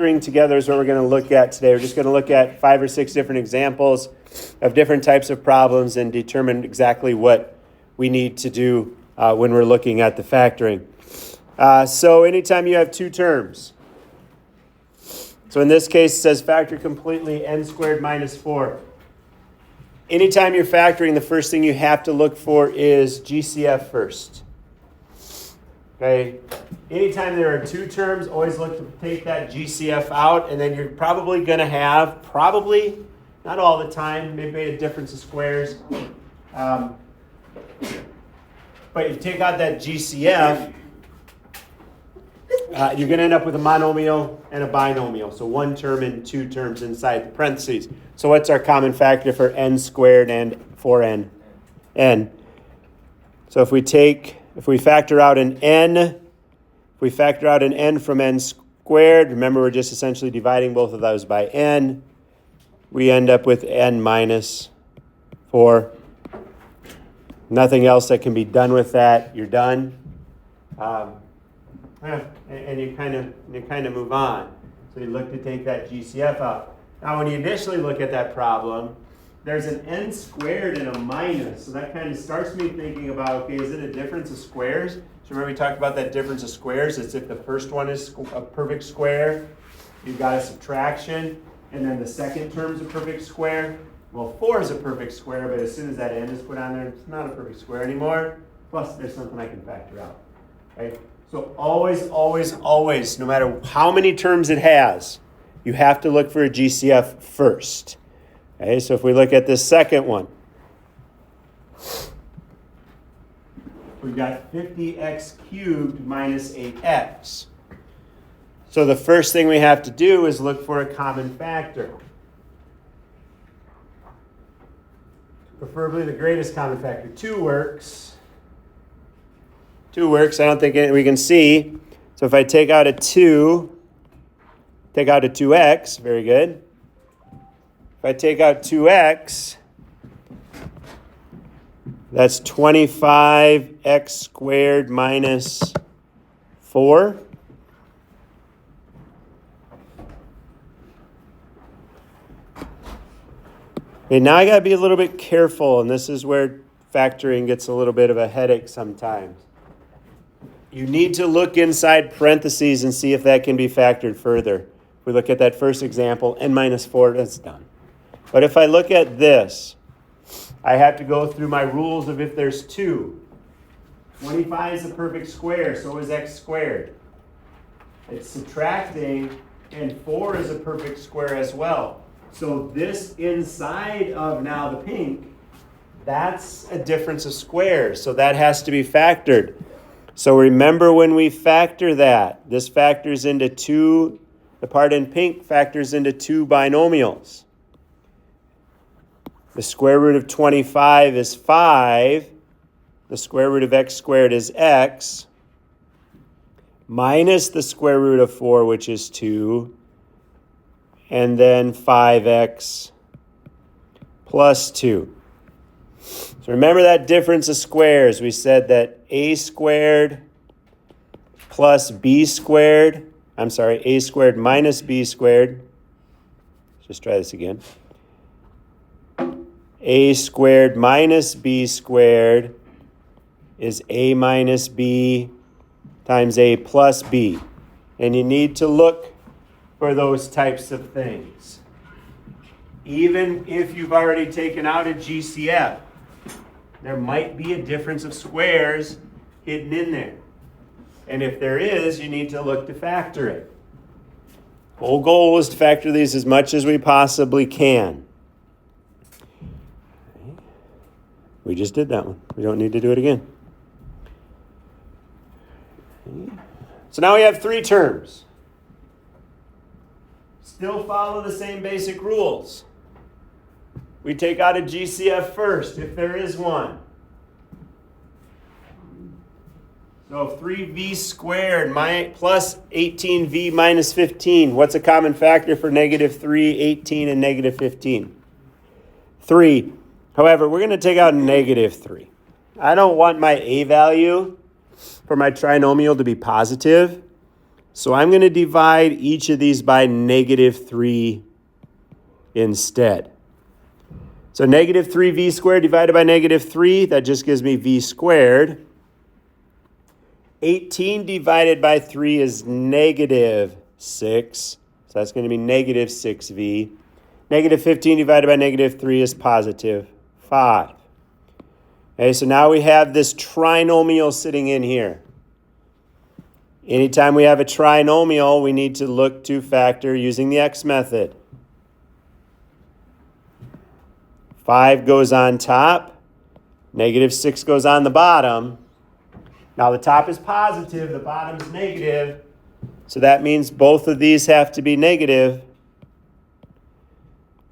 Factoring together is what we're going to look at today. We're just going to look at 5 or 6 different examples of different types of problems and determine exactly what we need to do when we're looking at the factoring. So anytime you have two terms. So in this case, it says factor completely n squared minus 4. Anytime you're factoring, the first thing you have to look for is GCF first. Okay. Anytime there are two terms, always look to take that GCF out, and then you're probably going to have, not all the time, maybe a difference of squares. But you take out that GCF, you're going to end up with a monomial and a binomial. So one term and two terms inside the parentheses. So what's our common factor for n squared and 4n? N. So if we factor out an n, from n squared, remember we're just essentially dividing both of those by n, we end up with n minus 4. Nothing else that can be done with that. You're done. And you kind of move on. So you look to take that GCF out. Now when you initially look at that problem, there's an n squared and a minus. So that kind of starts me thinking about, okay, is it a difference of squares? So remember we talked about that difference of squares? It's if the first one is a perfect square, you've got a subtraction, and then the second term's a perfect square. Well, 4 is a perfect square, but as soon as that n is put on there, it's not a perfect square anymore. Plus, there's something I can factor out. Right? So always, no matter how many terms it has, you have to look for a GCF first. Okay, so if we look at this second one, we've got 50x cubed minus 8x. So the first thing we have to do is look for a common factor. Preferably the greatest common factor. 2 works. 2 works. I don't think we can see. So if I take out a 2, take out a 2x, very good. If I take out 2x, that's 25x squared minus 4. Okay, now I got to be a little bit careful, and this is where factoring gets a little bit of a headache sometimes. You need to look inside parentheses and see if that can be factored further. If we look at that first example, n minus 4, that's done. But if I look at this, I have to go through my rules of if there's 2. 25 is a perfect square, so is x squared. It's subtracting, and 4 is a perfect square as well. So this inside of now the pink, that's a difference of squares. So that has to be factored. So remember when we factor that, this factors into 2, the part in pink factors into 2 binomials. The square root of 25 is 5. The square root of x squared is x. Minus the square root of 4, which is 2. And then 5x plus 2. So remember that difference of squares. We said that a squared plus b squared, a squared minus b squared. Let's just try this again. A squared minus b squared is a minus b times a plus b. And you need to look for those types of things. Even if you've already taken out a GCF, there might be a difference of squares hidden in there. And if there is, you need to look to factor it. Whole goal is to factor these as much as we possibly can. We just did that one. We don't need to do it again. So now we have 3 terms. Still follow the same basic rules. We take out a GCF first, if there is one. So 3v squared plus 18v minus 15. What's a common factor for negative 3, 18, and negative 15? 3. However, we're going to take out negative 3. I don't want my a value for my trinomial to be positive. So I'm going to divide each of these by negative 3 instead. So negative 3v squared divided by negative 3, that just gives me v squared. 18 divided by 3 is negative 6. So that's going to be negative 6v. Negative 15 divided by negative 3 is positive 5. Okay, so now we have this trinomial sitting in here. Anytime we have a trinomial, we need to look to factor using the x method. 5 goes on top, negative 6 goes on the bottom. Now the top is positive, the bottom is negative, so that means both of these have to be negative.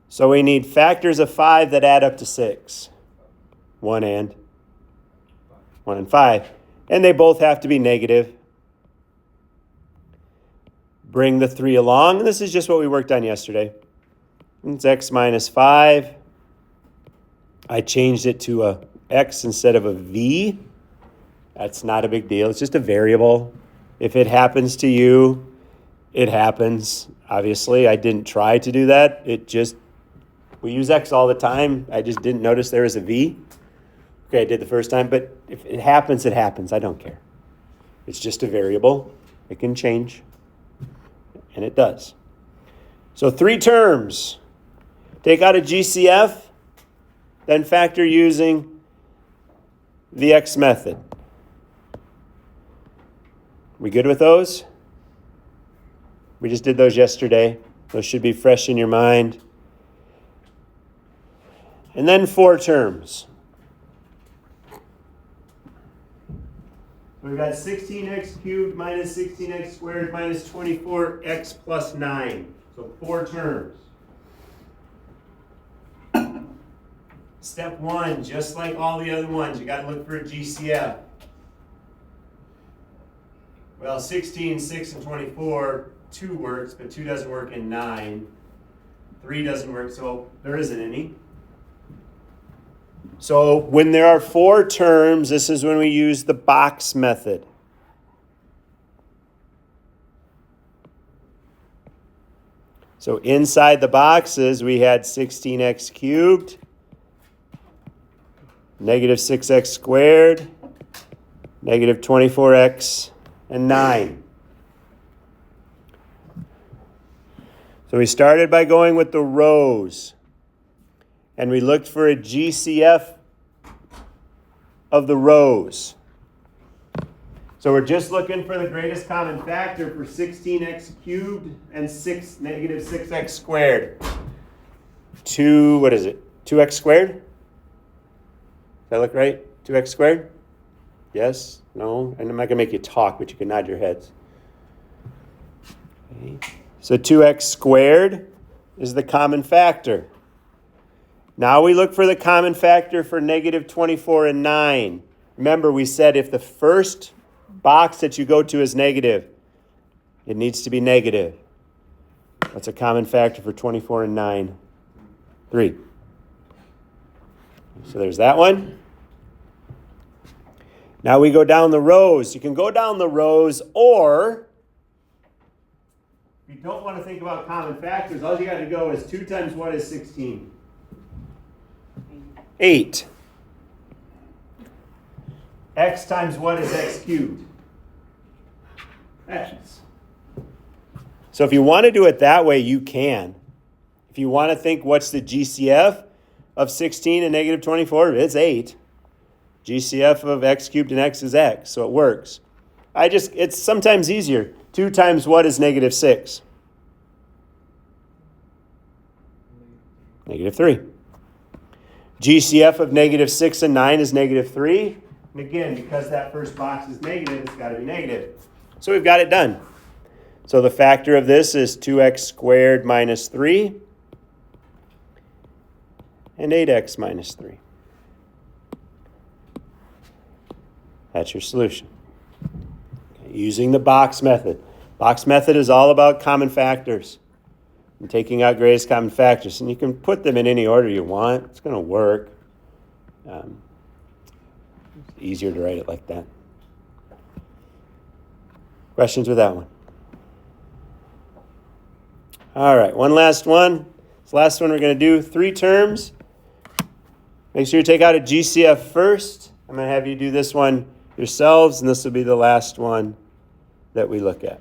So we need factors of 5 that add up to 6. 1 and 5. And they both have to be negative. Bring the 3 along. This is just what we worked on yesterday. It's x minus 5. I changed it to a x instead of a v. That's not a big deal. It's just a variable. If it happens to you, it happens. Obviously, I didn't try to do that. We use x all the time. I just didn't notice there was a v. Okay, I did the first time, but if it happens, it happens. I don't care. It's just a variable. It can change, and it does. So 3 terms. Take out a GCF, then factor using the x method. We good with those? We just did those yesterday. Those should be fresh in your mind. And then 4 terms. We've got 16x cubed minus 16x squared minus 24x plus 9. So 4 terms. Step 1, just like all the other ones, you got to look for a GCF. Well, 16, 6, and 24, 2 works, but 2 doesn't work in 9. 3 doesn't work, so there isn't any. So when there are 4 terms, this is when we use the box method. So inside the boxes, we had 16x cubed, negative 6x squared, negative 24x, and 9. So we started by going with the rows. And we looked for a GCF of the rows. So we're just looking for the greatest common factor for 16x cubed and negative 6x squared. 2x squared? Does that look right? 2x squared? Yes? No? And I'm not going to make you talk, but you can nod your heads. Okay. So 2x squared is the common factor. Now we look for the common factor for negative 24 and 9. Remember, we said if the first box that you go to is negative, it needs to be negative. What's a common factor for 24 and 9? 3. So there's that one. Now we go down the rows. You can go down the rows, or if you don't want to think about common factors, all you got to go is 2 times what is 16? 8. X times what is x cubed? X. So if you want to do it that way, you can. If you want to think what's the GCF of 16 and negative 24, it's 8. GCF of x cubed and x is x, so it works. It's sometimes easier. 2 times what is negative 6? Negative 3. GCF of negative 6 and 9 is negative 3. And again, because that first box is negative, it's got to be negative. So we've got it done. So the factor of this is 2x squared minus 3 and 8x minus 3. That's your solution. Okay, using the box method. Box method is all about common factors and taking out greatest common factors. And you can put them in any order you want. It's going to work. It's easier to write it like that. Questions with that one? All right, one last one. This last one we're going to do 3 terms. Make sure you take out a GCF first. I'm going to have you do this one yourselves, and this will be the last one that we look at.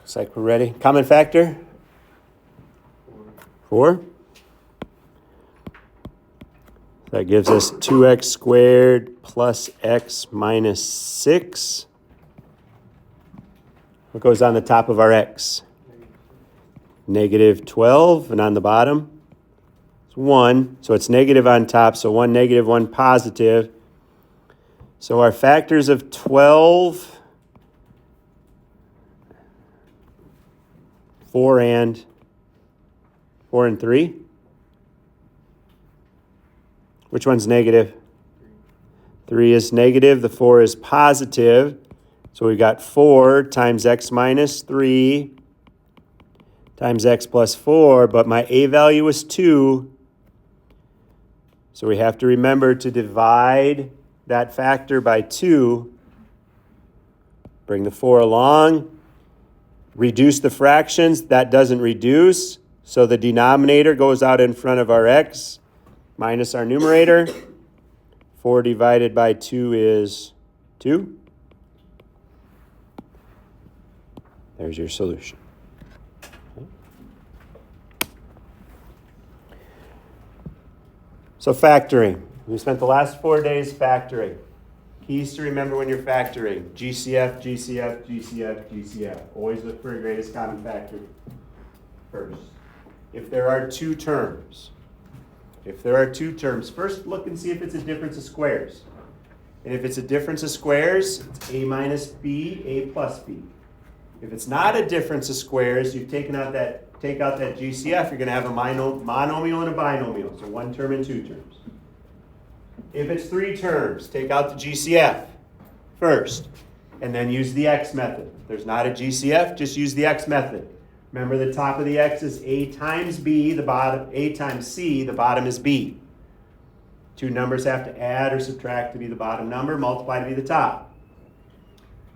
Looks like we're ready. Common factor? 4. That gives us 2x squared plus x minus 6. What goes on the top of our x? Negative 12, and on the bottom, it's 1. So it's negative on top, so 1 negative, 1 positive. So our factors of 12, 4 and 3. Which one's negative? 3 is negative, the 4 is positive. So we've got 4 times x minus 3 times x plus 4, but my a value is 2. So we have to remember to divide that factor by 2. Bring the 4 along. Reduce the fractions. That doesn't reduce. So the denominator goes out in front of our x minus our numerator. 4 divided by 2 is 2. There's your solution. So factoring. We spent the last 4 days factoring. Keys to remember when you're factoring. GCF, GCF, GCF, GCF. Always look for a greatest common factor first. If there are 2 terms, first look and see if it's a difference of squares. And if it's a difference of squares, it's a minus b, a plus b. If it's not a difference of squares, you've take out that GCF, you're going to have a monomial and a binomial. So 1 term and 2 terms. If it's 3 terms, take out the GCF first, and then use the x method. If there's not a GCF, just use the x method. Remember, the top of the x is a times b, the bottom, a times c, the bottom is b. 2 numbers have to add or subtract to be the bottom number, multiply to be the top.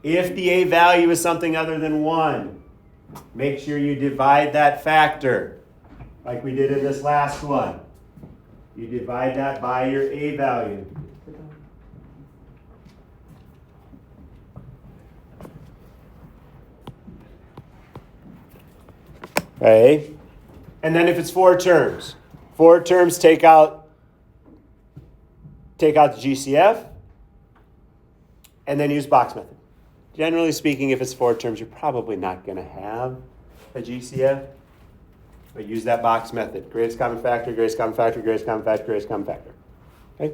If the a value is something other than 1, make sure you divide that factor, like we did in this last one. You divide that by your a value. Okay. And then if it's 4 terms, take out the GCF, and then use box method. Generally speaking, if it's 4 terms, you're probably not going to have a GCF, but use that box method. Greatest common factor, greatest common factor, greatest common factor, greatest common factor. Okay?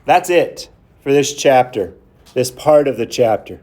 That's it for this chapter, this part of the chapter.